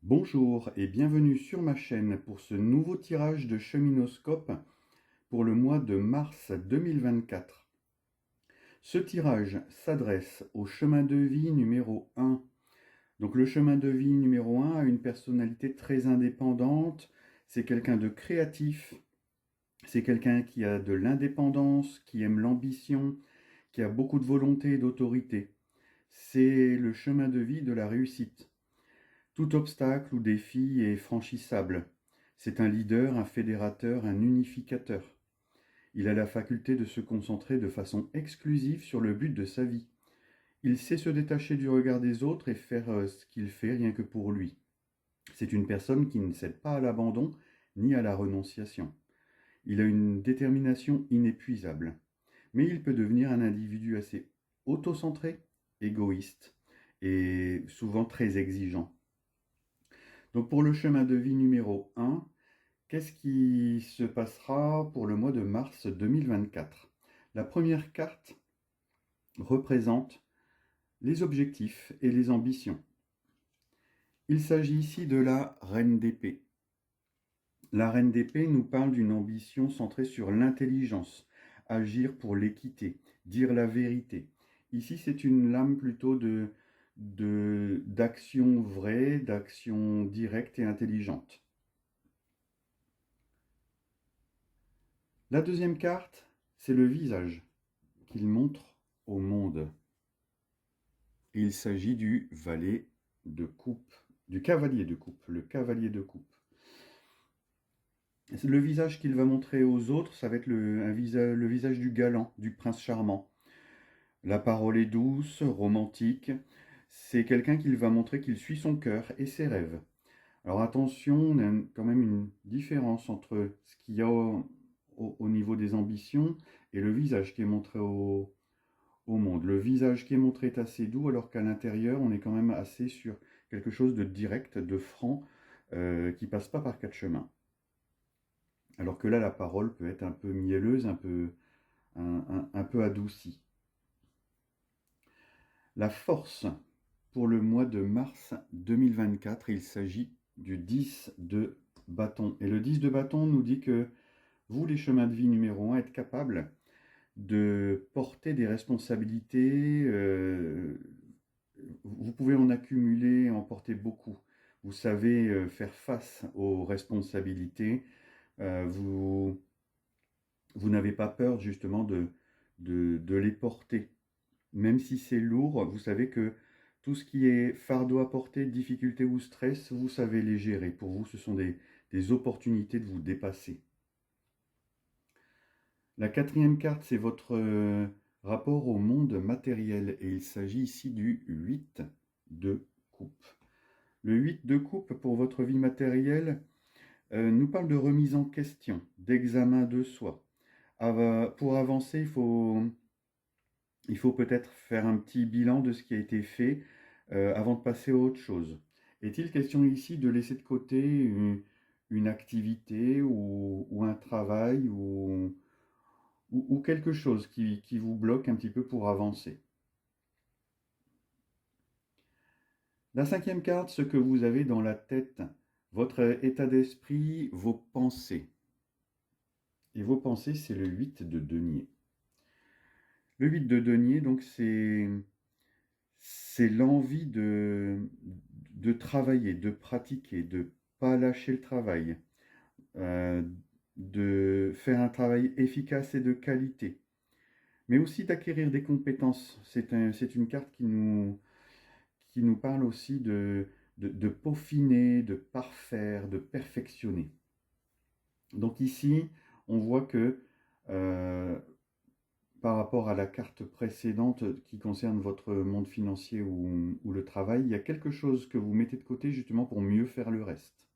Bonjour et bienvenue sur ma chaîne pour ce nouveau tirage de Cheminoscope pour le mois de mars 2024. Ce tirage s'adresse au chemin de vie numéro 1. Donc le chemin de vie numéro 1 a une personnalité très indépendante, c'est quelqu'un de créatif, c'est quelqu'un qui a de l'indépendance, qui aime l'ambition, qui a beaucoup de volonté et d'autorité. C'est le chemin de vie de la réussite. Tout obstacle ou défi est franchissable. C'est un leader, un fédérateur, un unificateur. Il a la faculté de se concentrer de façon exclusive sur le but de sa vie. Il sait se détacher du regard des autres et faire ce qu'il fait rien que pour lui. C'est une personne qui ne cède pas à l'abandon ni à la renonciation. Il a une détermination inépuisable. Mais il peut devenir un individu assez autocentré, égoïste et souvent très exigeant. Donc pour le chemin de vie numéro 1, qu'est-ce qui se passera pour le mois de mars 2024? La première carte représente les objectifs et les ambitions. Il s'agit ici de la reine d'épée. La reine d'épée nous parle d'une ambition centrée sur l'intelligence, agir pour l'équité, dire la vérité. Ici, c'est une lame plutôt d'action vraie, d'action directe et intelligente. La deuxième carte, c'est le visage qu'il montre au monde. Et il s'agit du valet de coupe, du cavalier de coupe, le cavalier de coupe. Le visage qu'il va montrer aux autres, ça va être le visage du galant, du prince charmant. La parole est douce, romantique. C'est quelqu'un qui va montrer qu'il suit son cœur et ses rêves. Alors attention, on a quand même une différence entre ce qu'il y a au niveau des ambitions et le visage qui est montré au monde. Le visage qui est montré est assez doux, alors qu'à l'intérieur, on est quand même assez sur quelque chose de direct, de franc, qui passe pas par quatre chemins. Alors que là, la parole peut être un peu mielleuse, un peu adoucie. La force pour le mois de mars 2024, il s'agit du 10 de bâton. Et le 10 de bâton nous dit que vous, les chemins de vie numéro 1, êtes capables de porter des responsabilités. Vous pouvez en accumuler, en porter beaucoup. Vous savez faire face aux responsabilités. Vous n'avez pas peur justement de les porter. Même si c'est lourd, vous savez que tout ce qui est fardeau à porter, difficulté ou stress, vous savez les gérer. Pour vous, ce sont des opportunités de vous dépasser. La quatrième carte, c'est votre rapport au monde matériel. Et il s'agit ici du 8 de coupe. Le 8 de coupe pour votre vie matérielle nous parle de remise en question, d'examen de soi. Pour avancer, il faut peut-être faire un petit bilan de ce qui a été fait avant de passer à autre chose. Est-il question ici de laisser de côté une activité ou un travail ou quelque chose qui vous bloque un petit peu pour avancer? La cinquième carte, ce que vous avez dans la tête, votre état d'esprit, vos pensées. Et vos pensées, c'est le 8 de denier. Le 8 de denier, donc c'est l'envie de travailler, de pratiquer, de ne pas lâcher le travail, euh, de faire un travail efficace et de qualité, mais aussi d'acquérir des compétences. C'est une carte qui nous parle aussi de peaufiner, de parfaire, de perfectionner. Donc ici, on voit que euh, par rapport à la carte précédente qui concerne votre monde financier ou le travail, il y a quelque chose que vous mettez de côté justement pour mieux faire le reste.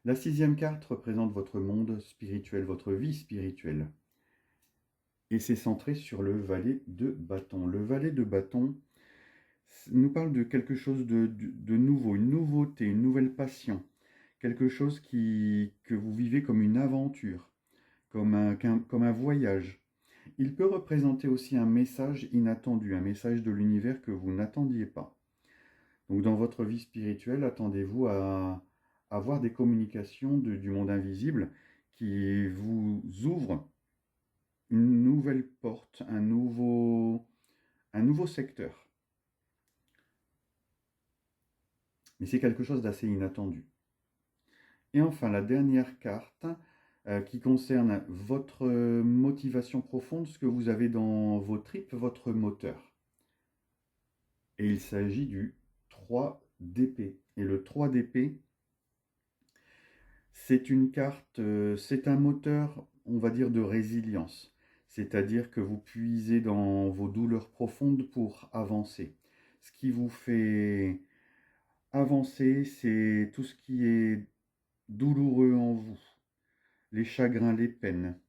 La sixième carte représente votre monde spirituel, votre vie spirituelle. Et c'est centré sur le valet de bâton. Le valet de bâton nous parle de quelque chose de nouveau, une nouveauté, une nouvelle passion. Quelque chose que vous vivez comme une aventure, comme un voyage. Il peut représenter aussi un message inattendu, un message de l'univers que vous n'attendiez pas. Donc dans votre vie spirituelle, attendez-vous à avoir des communications du monde invisible qui vous ouvrent une nouvelle porte, un nouveau secteur. Mais c'est quelque chose d'assez inattendu. Et enfin, la dernière carte qui concerne votre motivation profonde, ce que vous avez dans vos tripes, votre moteur. Et il s'agit du 3 d'épée. Et le 3 d'épée, c'est une carte, c'est un moteur, on va dire, de résilience. C'est-à-dire que vous puisez dans vos douleurs profondes pour avancer. Ce qui vous fait avancer, c'est tout ce qui est douloureux en vous, les chagrins, les peines,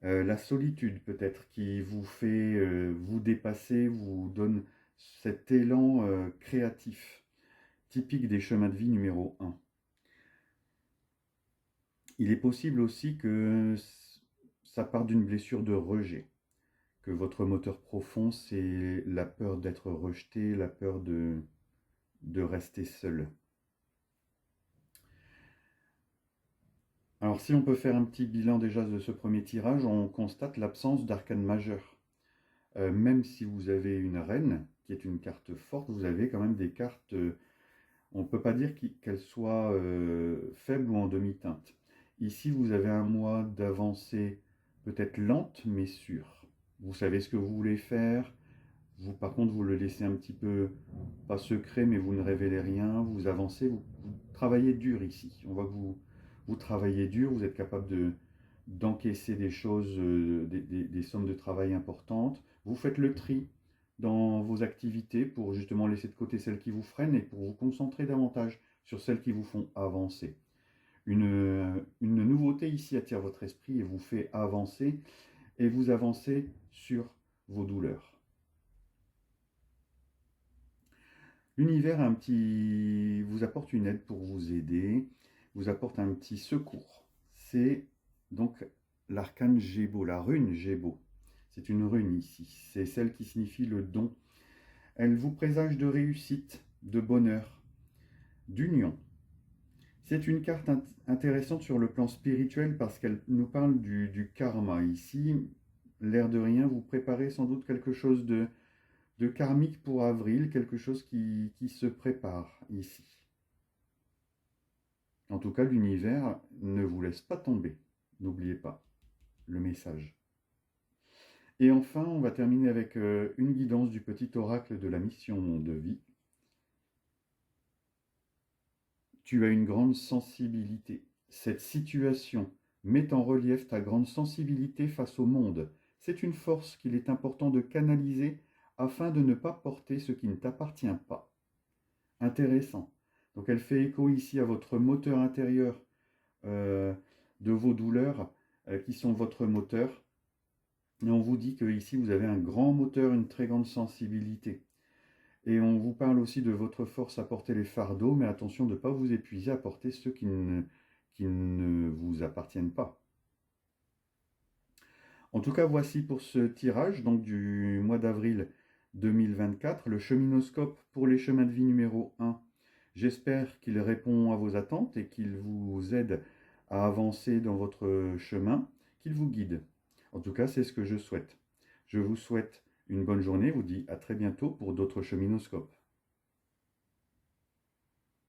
la solitude peut-être qui vous fait vous dépasser, vous donne cet élan créatif, typique des chemins de vie numéro 1. Il est possible aussi que ça parte d'une blessure de rejet, que votre moteur profond, c'est la peur d'être rejeté, la peur de rester seul. Alors si on peut faire un petit bilan déjà de ce premier tirage, on constate l'absence d'arcane majeur. Même si vous avez une reine, qui est une carte forte, vous avez quand même des cartes, on ne peut pas dire qu'elles soient faibles ou en demi-teinte. Ici, vous avez un mois d'avancée peut-être lente, mais sûre. Vous savez ce que vous voulez faire. Vous, par contre, vous le laissez un petit peu, pas secret, mais vous ne révélez rien. Vous avancez, vous travaillez dur ici. On voit que vous travaillez dur, vous êtes capable d'encaisser des choses, des sommes de travail importantes. Vous faites le tri dans vos activités pour justement laisser de côté celles qui vous freinent et pour vous concentrer davantage sur celles qui vous font avancer. Une nouveauté ici attire votre esprit et vous fait avancer, et vous avancez sur vos douleurs. L'univers vous apporte une aide pour vous aider, vous apporte un petit secours. C'est donc l'arcane Gébo, la rune Gébo. C'est une rune ici, c'est celle qui signifie le don. Elle vous présage de réussite, de bonheur, d'union. C'est une carte intéressante sur le plan spirituel parce qu'elle nous parle du karma. Ici, l'air de rien, vous préparez sans doute quelque chose de karmique pour avril, quelque chose qui se prépare ici. En tout cas, l'univers ne vous laisse pas tomber. N'oubliez pas le message. Et enfin, on va terminer avec une guidance du petit oracle de la mission de vie. Tu as une grande sensibilité. Cette situation met en relief ta grande sensibilité face au monde. C'est une force qu'il est important de canaliser afin de ne pas porter ce qui ne t'appartient pas. Intéressant. Donc elle fait écho ici à votre moteur intérieur de vos douleurs qui sont votre moteur. Et on vous dit que ici vous avez un grand moteur, une très grande sensibilité. Et on vous parle aussi de votre force à porter les fardeaux, mais attention de ne pas vous épuiser à porter ceux qui ne vous appartiennent pas. En tout cas, voici pour ce tirage donc du mois d'avril 2024, le cheminoscope pour les chemins de vie numéro 1. J'espère qu'il répond à vos attentes et qu'il vous aide à avancer dans votre chemin, qu'il vous guide. En tout cas, c'est ce que je souhaite. Je vous souhaite une bonne journée, vous dis à très bientôt pour d'autres cheminoscopes.